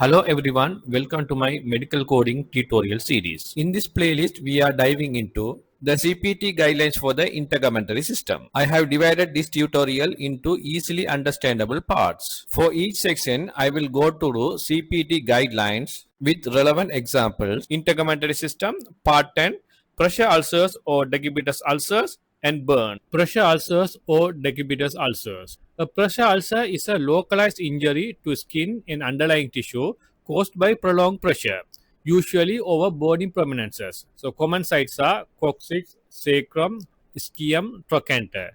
Hello everyone, welcome to my medical coding tutorial series. In this playlist, we are diving into the CPT guidelines for the integumentary system. I have divided this tutorial into easily understandable parts. For each section, I will go through CPT guidelines with relevant examples. Integumentary system, part 10, pressure ulcers or Decubitus ulcers, and burn. Pressure ulcers or Decubitus ulcers. A pressure ulcer is a localized injury to skin and underlying tissue caused by prolonged pressure, usually over bony prominences. So common sites are coccyx, sacrum, ischium, trochanter.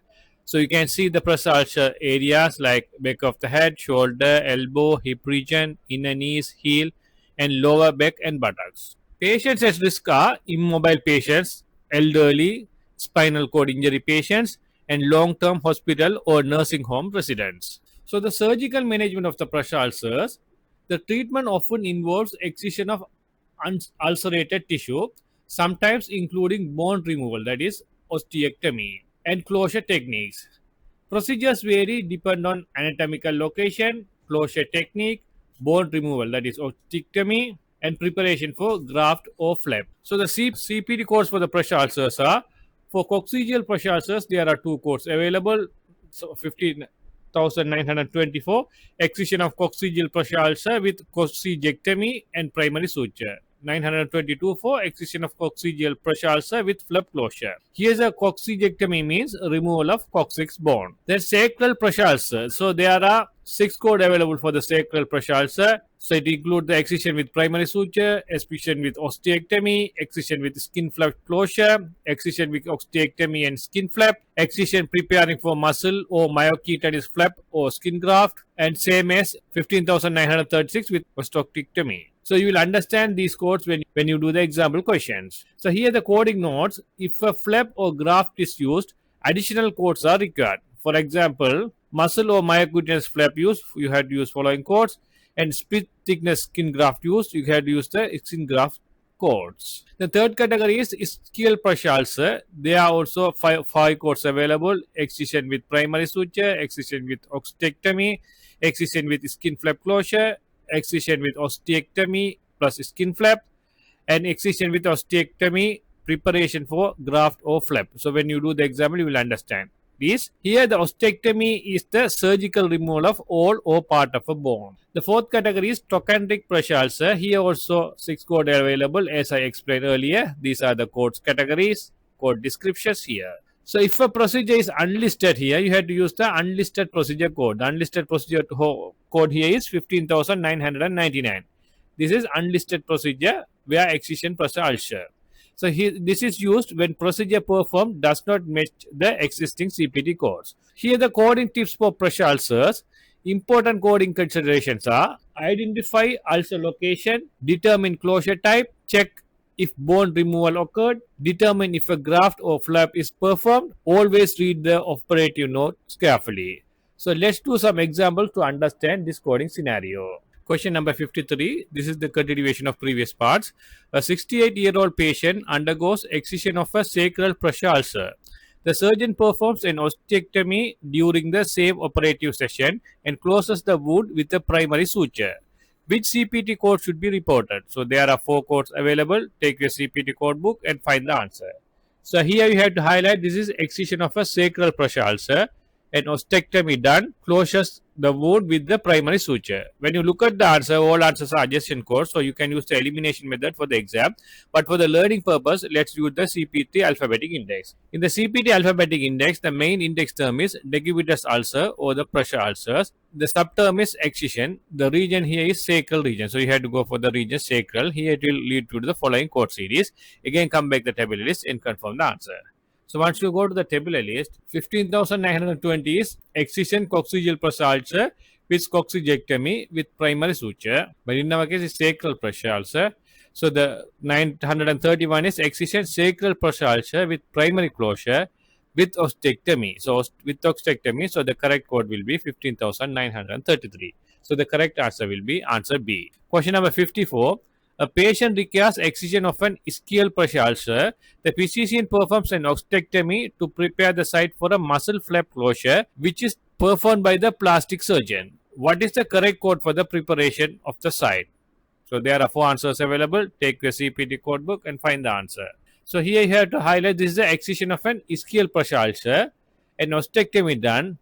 So you can see the pressure ulcer areas like back of the head, shoulder, elbow, hip region, inner knees, heel, and lower back and buttocks. Patients at risk are immobile patients, elderly, spinal cord injury patients, and long-term hospital or nursing home residents. So the surgical management of the pressure ulcers, the treatment often involves excision of ulcerated tissue, sometimes including bone removal, that is osteectomy, and closure techniques. Procedures vary depending on anatomical location, closure technique, bone removal, that is osteectomy, and preparation for graft or flap. So the CPT codes for the pressure ulcers are: for coccygeal pressure ulcers, there are two codes available. So 15,924, excision of coccygeal pressure ulcer with coccygectomy and primary suture. 922 for excision of coccygeal pressure ulcer with flap closure. Here's a coccygectomy means removal of coccyx bone. Then sacral pressure ulcer. So there are 6 codes available for the sacral pressure ulcer. So it includes the excision with primary suture, excision with osteectomy, excision with skin flap closure, excision with osteectomy and skin flap, excision preparing for muscle or myocutaneous flap or skin graft, and same as 15,936 with osteectomy. So you will understand these codes when you do the example questions. So here the coding notes: if a flap or graft is used, additional codes are required. For example, muscle or myocutaneous flap use, you had to use following codes, and split thickness skin graft used, you had to use the skin graft codes. The third category is ischial pressure ulcer. There are also five codes available: excision with primary suture, excision with osteectomy, excision with skin flap closure, excision with osteectomy plus skin flap, and excision with osteectomy preparation for graft or flap. So when you do the example, you will understand this. Here the osteectomy is the surgical removal of all or part of a bone. The fourth category is trochanteric pressure ulcer. Here also 6 codes are available as I explained earlier. These are the codes categories, code descriptions here. So if a procedure is unlisted here, you have to use the unlisted procedure code. The unlisted procedure code here is 15,999. This is unlisted procedure where excision pressure ulcer. So this is used when procedure performed does not match the existing CPT codes. Here the coding tips for pressure ulcers. Important coding considerations are: identify ulcer location, determine closure type, check if bone removal occurred, determine if a graft or flap is performed. Always read the operative notes carefully. So let's do some examples to understand this coding scenario. Question number 53. This is the continuation of previous parts. A 68-year-old patient undergoes excision of a sacral pressure ulcer. The surgeon performs an osteectomy during the same operative session and closes the wound with a primary suture. Which CPT code should be reported? So there are 4 codes available. Take your CPT code book and find the answer. So here you have to highlight this is excision of a sacral pressure ulcer, and osteectomy done, closes the wound with the primary suture. When you look at the answer, all answers are adjacent codes, so you can use the elimination method for the exam. But for the learning purpose, let's use the CPT alphabetic index. In the CPT alphabetic index, the main index term is Decubitus ulcer or the pressure ulcers. The subterm is excision. The region here is sacral region. So you have to go for the region sacral. Here it will lead to the following code series. Again, come back the table list and confirm the answer. So once you go to the tabular list, 15,920 is excision coccygeal pressure ulcer with coccygectomy with primary suture. But in our case, it's sacral pressure ulcer. So the 931 is excision sacral pressure ulcer with primary closure with osteectomy. So with osteectomy, so the correct code will be 15,933. So the correct answer will be answer B. Question number 54. A patient requires excision of an ischial pressure ulcer. The physician performs an osteectomy to prepare the site for a muscle flap closure, which is performed by the plastic surgeon. What is the correct code for the preparation of the site? So there are 4 answers available. Take the CPT code book and find the answer. So here you have to highlight this is the excision of an ischial pressure ulcer, an ostectomy done,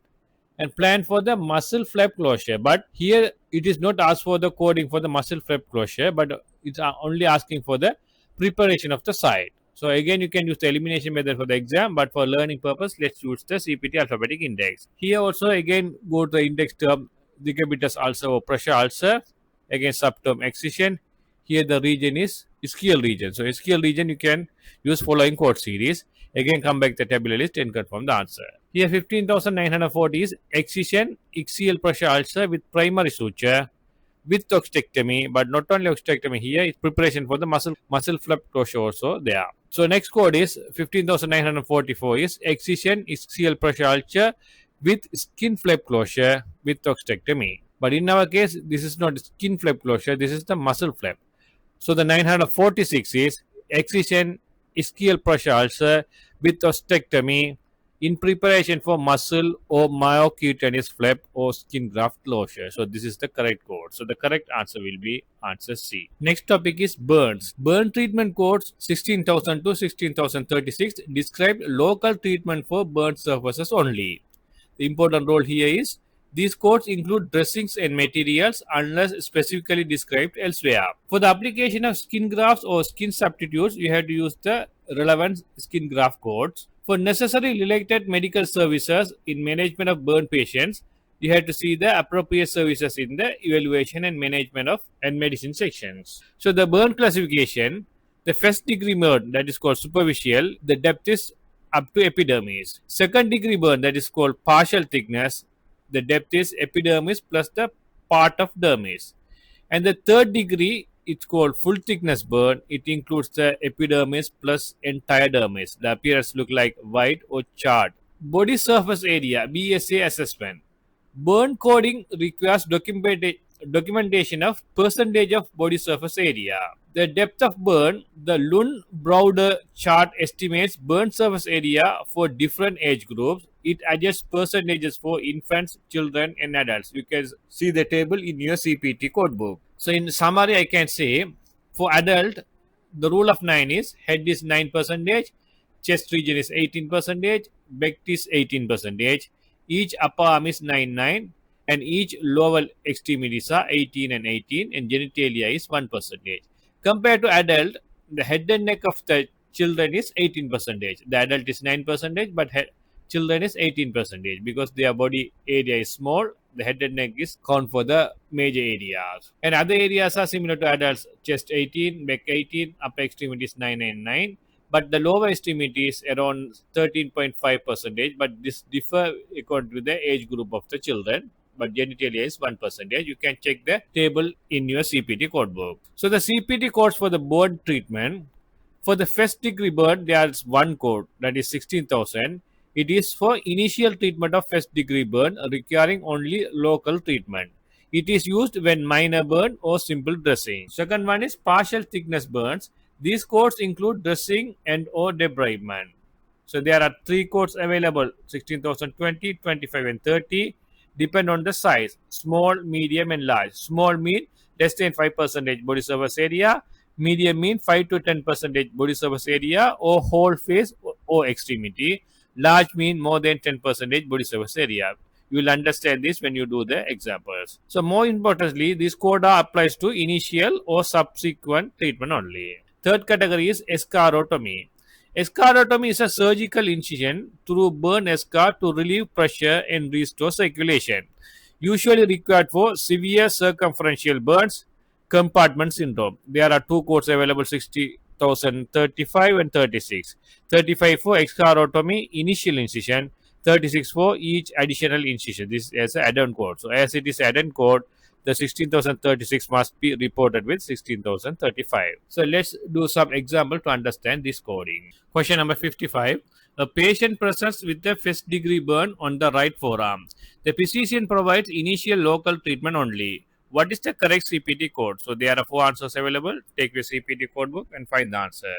and plan for the muscle flap closure. But here it is not asked for the coding for the muscle flap closure, but it's only asking for the preparation of the site. So again, you can use the elimination method for the exam, but for learning purpose, let's use the CPT alphabetic index. Here also again go to the index term Decubitus ulcer or pressure ulcer, again subterm excision. Here the region is ischial region. So ischial region you can use following code series. Again come back to the tabular list and confirm the answer. Here 15,940 is excision ischial pressure ulcer with primary suture with ostectomy, but not only ostectomy here, it's preparation for the muscle flap closure also there. So next code is 15,944 is excision ischial pressure ulcer with skin flap closure with ostectomy. But in our case, this is not skin flap closure, this is the muscle flap. So the 946 is excision ischial pressure ulcer with ostectomy in preparation for muscle or myocutaneous flap or skin graft closure. So this is the correct code. So the correct answer will be answer C. Next topic is burns. Burn treatment codes 16,000 to 16,036 describe local treatment for burn surfaces only. The important role here is these codes include dressings and materials unless specifically described elsewhere. For the application of skin grafts or skin substitutes, you have to use the relevant skin graft codes. For necessary related medical services in management of burn patients, you have to see the appropriate services in the evaluation and management of and medicine sections. So the burn classification, the first degree burn that is called superficial, the depth is up to epidermis. Second degree burn that is called partial thickness, the depth is epidermis plus the part of dermis. And the third degree, it's called full thickness burn. It includes the epidermis plus entire dermis. The appearance look like white or charred. Body surface area, BSA assessment. Burn coding requires documentation of percentage of body surface area. The depth of burn, the Lund-Browder chart estimates burn surface area for different age groups. It adjusts percentages for infants, children, and adults. You can see the table in your CPT codebook. So in summary, I can say for adult, the rule of 9 is head is 9%, chest region is 18%, back is 18%, each upper arm is 9, and each lower extremities are 18 and 18, and genitalia is 1%. Compared to adult, the head and neck of the children is 18%. The adult is 9%, but children is 18% because their body area is small. The head and neck is count for the major areas. And other areas are similar to adults. Chest 18, back 18, upper extremities 9 and 9. But the lower extremity is around 13.5%. But this differ according to the age group of the children. But genitalia is 1%. You can check the table in your CPT codebook. So the CPT codes for the burn treatment. For the first degree burn, there is one code that is 16,000. It is for initial treatment of first degree burn requiring only local treatment. It is used when minor burn or simple dressing. Second one is partial thickness burns. These codes include dressing and or debridement. So there are 3 codes available: 16,020, 25 and 30. Depend on the size: small, medium and large. Small mean less than 5% body surface area. Medium mean 5 to 10% body surface area or whole face or extremity. Large mean more than 10% body surface area. You will understand this when you do the examples. So more importantly, this code applies to initial or subsequent treatment only. Third category is escarotomy. Escarotomy is a surgical incision through burn scar to relieve pressure and restore circulation. Usually required for severe circumferential burns, compartment syndrome. There are 2 codes available: 60,035 and 36. 35 for escarotomy initial incision, 36 for each additional incision. This is an add-on code. So as it is add-on code, the 16,036 must be reported with 16,035. So let's do some example to understand this coding. Question number 55. A patient presents with a first degree burn on the right forearm. The physician provides initial local treatment only. What is the correct CPT code? So there are 4 answers available. Take your CPT code book and find the answer.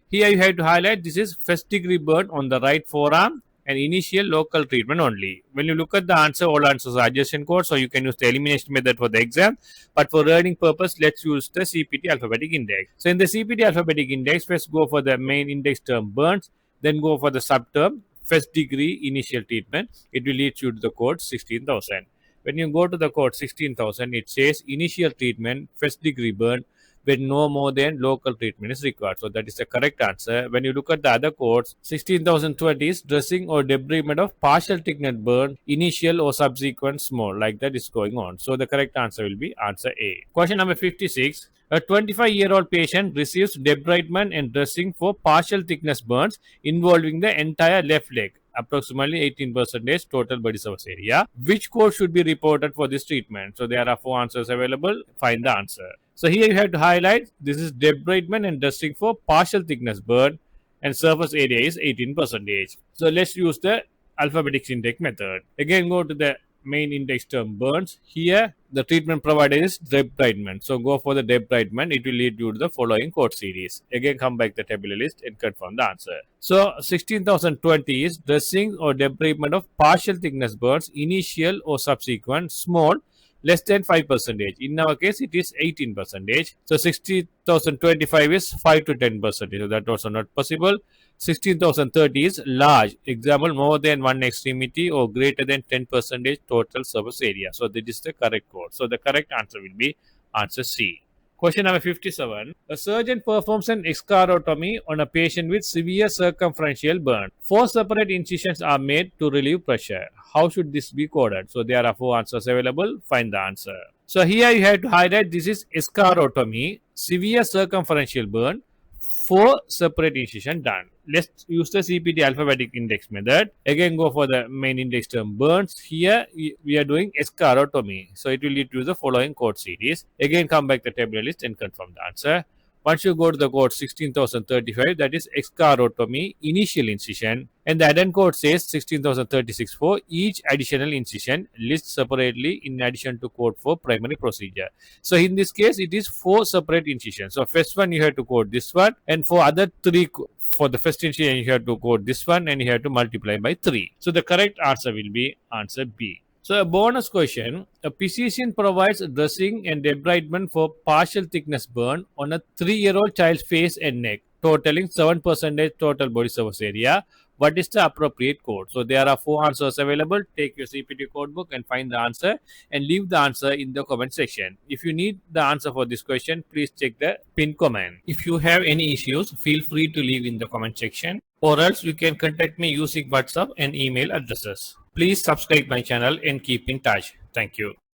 Here you have to highlight this is first degree burn on the right forearm, and initial local treatment only. When you look at the answer, all answers are adjacent codes, so you can use the elimination method for the exam. But for learning purpose, let's use the CPT alphabetic index. So in the CPT alphabetic index, first go for the main index term burns, then go for the subterm first degree initial treatment. It will lead you to the code 16,000. When you go to the code 16,000, it says initial treatment first degree burn when no more than local treatment is required. So that is the correct answer. When you look at the other codes, 16,020 is dressing or debridement of partial thickness burn, initial or subsequent small, like that is going on. So the correct answer will be answer A. Question number 56. A 25-year-old patient receives debridement and dressing for partial thickness burns involving the entire left leg, approximately 18% total body surface area. Which code should be reported for this treatment? So there are 4 answers available. Find the answer. So here you have to highlight this is debridement and dressing for partial thickness burn and surface area is 18%. So let's use the alphabetic index method. Again, go to the main index term burns. Here the treatment provided is debridement. So go for the debridement. It will lead you to the following code series. Again, come back the tabular list and confirm the answer. So 16,020 is dressing or debridement of partial thickness burns, initial or subsequent, small, less than 5%. In our case, it is 18%. So 60,025 is 5 to 10%. So that also not possible. 16,030 is large. Example, more than one extremity or greater than 10% total surface area. So that is the correct code. So the correct answer will be answer C. Question number 57. A surgeon performs an escarotomy on a patient with severe circumferential burn. 4 separate incisions are made to relieve pressure. How should this be coded? So there are 4 answers available. Find the answer. So here you have to highlight this is escarotomy, severe circumferential burn, 4 separate incisions done. Let's use the CPT alphabetic index method. Again, go for the main index term burns. Here we are doing escarotomy. So it will lead to the following code series. Again, come back the tabular list and confirm the answer. Once you go to the code 16,035, that is escarotomy initial incision, and the add-on code says 16,036 for each additional incision, list separately in addition to code for primary procedure. So in this case, it is 4 separate incisions. So first one you have to code this one, and for other 3, for the first incision you have to code this one, and you have to multiply by 3. So the correct answer will be answer B. So a bonus question, a physician provides dressing and debridement for partial thickness burn on a 3-year-old child's face and neck, totaling 7% total body surface area. What is the appropriate code? So there are 4 answers available. Take your CPT code book and find the answer and leave the answer in the comment section. If you need the answer for this question, please check the pinned comment. If you have any issues, feel free to leave in the comment section, or else you can contact me using WhatsApp and email addresses. Please subscribe my channel and keep in touch. Thank you.